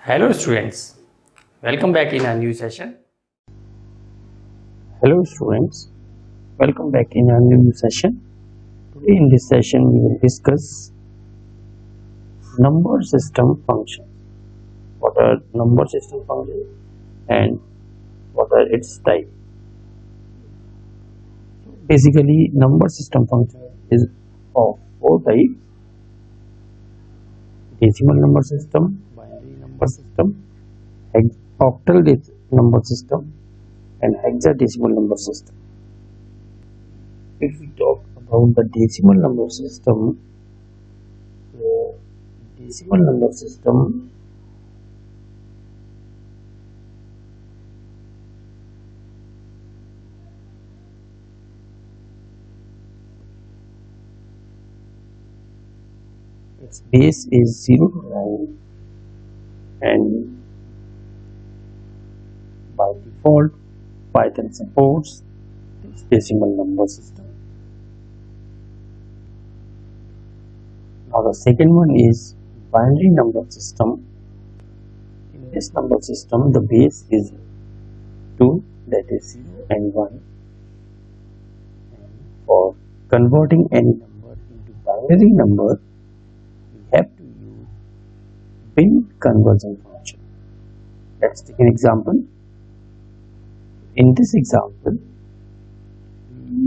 Hello students, welcome back in a new session. Hello students, welcome back in a new session. Today in this session we will discuss number system functions. What are number system functions and what are its types? Basically, number system function is of four types: decimal number system, binary number system, octal number system, and hexadecimal number system. If we talk about the decimal number system, the decimal number system its base is 0 to 9, and by default Python supports this decimal number system. Now the second one is binary number system. In this number system the base is 2, that is 0 and 1, and for converting any number into binary number we have to use bin conversion function. Let's take an example. In this example,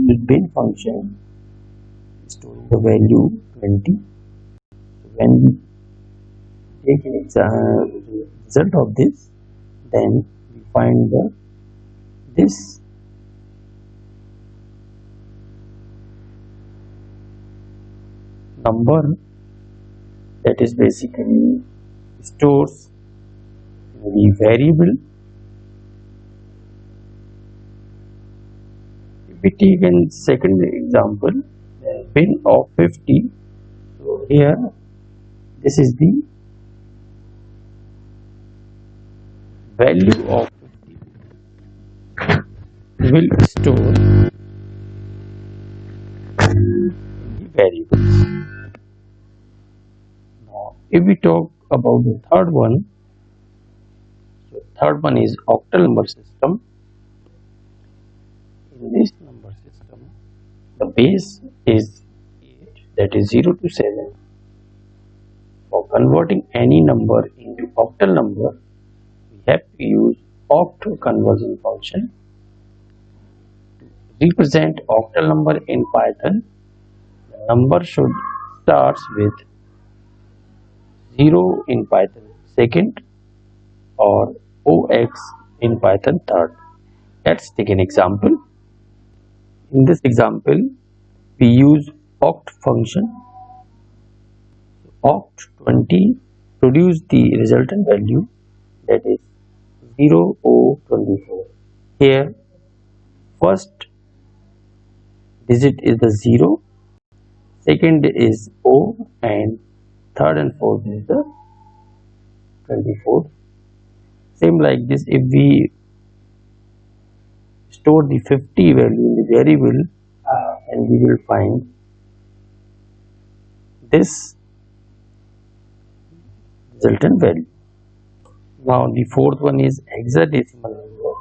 the bin function storing the value 20. So when we take an result of this, then we find this number that is basically stores the variable. If we take a second example, bin of 50, so here this is the value of 50 will store the variables. Now if we talk about the third one, so third one is octal number system. In this number system the base is 8, that is 0 to 7. For converting any number into octal number we have to use oct conversion function. To represent octal number in Python, the number should start with 0 in Python second or ox in Python third. Let's take an example. In this example we use oct function. Oct 20 produce the resultant value, that is 0O24. Here first digit is the 0, second is O, and third and fourth is the 24. Same like this, if we store the 50 value in the variable, and we will find this resultant value. Now the fourth one is hexadecimal number.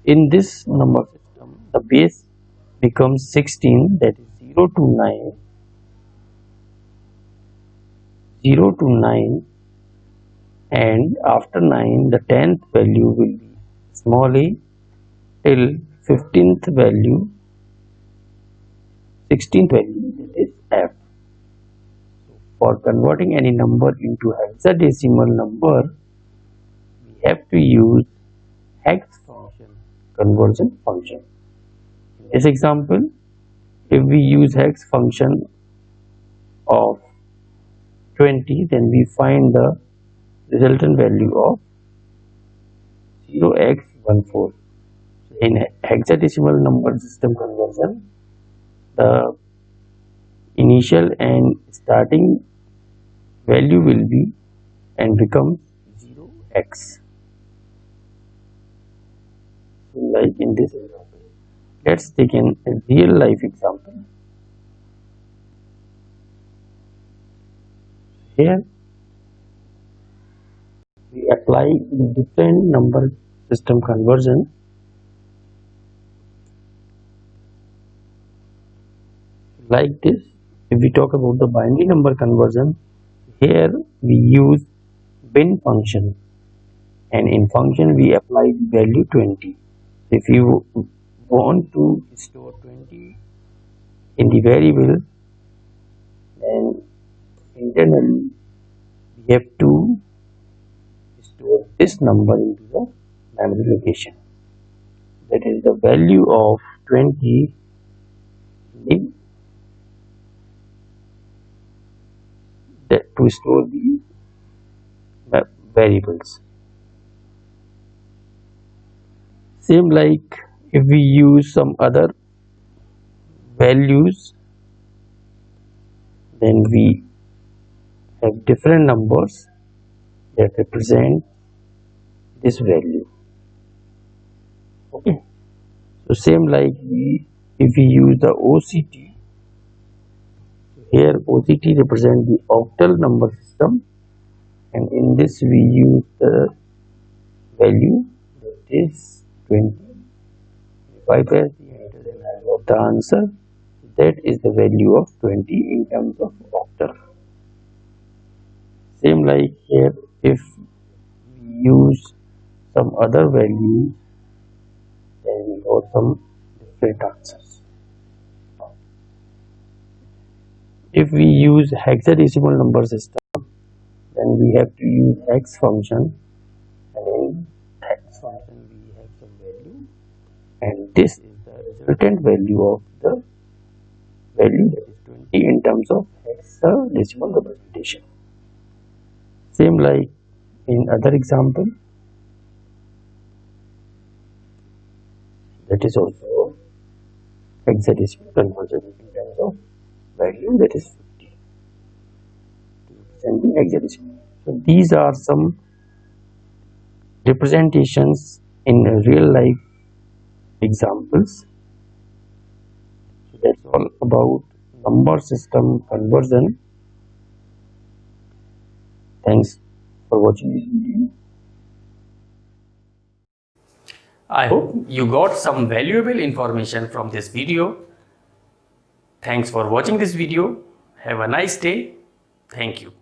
In this number system the base becomes 16, that is 0 to 9, 0 to 9, and after 9 the 10th value will be small a till 15th value, 16th value, that is f. So for converting any number into hexadecimal number we have to use hex function conversion function. In this example, if we use hex function of 20, then we find the resultant value of 0x14. In hexadecimal number system conversion, the initial and starting value will be and becomes 0x. Like in this example, let's take a real life example. Here we apply different number system conversion. Like this, if we talk about the binary number conversion, here we use bin function, and in function we apply the value 20. If you want to store 20 in the variable, then internally we have to store this number into the memory location. That is the value of 20 in to store the variables. Same like if we use some other values, then we have different numbers that represent this value. Okay, so same like if we use the OCT, here OCT represents the octal number system, and in this we use the value that is 20. If I press the enter, then I got the answer. That is the value of 20 in terms of octal. Same like here, if we use some other value, then we got some different answers. If we use hexadecimal number system, then we have to use hex function, and in hex function we have some value, and this is the resultant value of the value that is 20 in terms of hexadecimal representation. Same like in other example, that is also hexadecimal conversion in terms of value that is 50 to represent the hexadecimal. So these are some representations in real life examples. So that's all about number system conversion. Thanks for watching this video. I hope you got some valuable information from this video. Thanks for watching this video. Have a nice day. Thank you.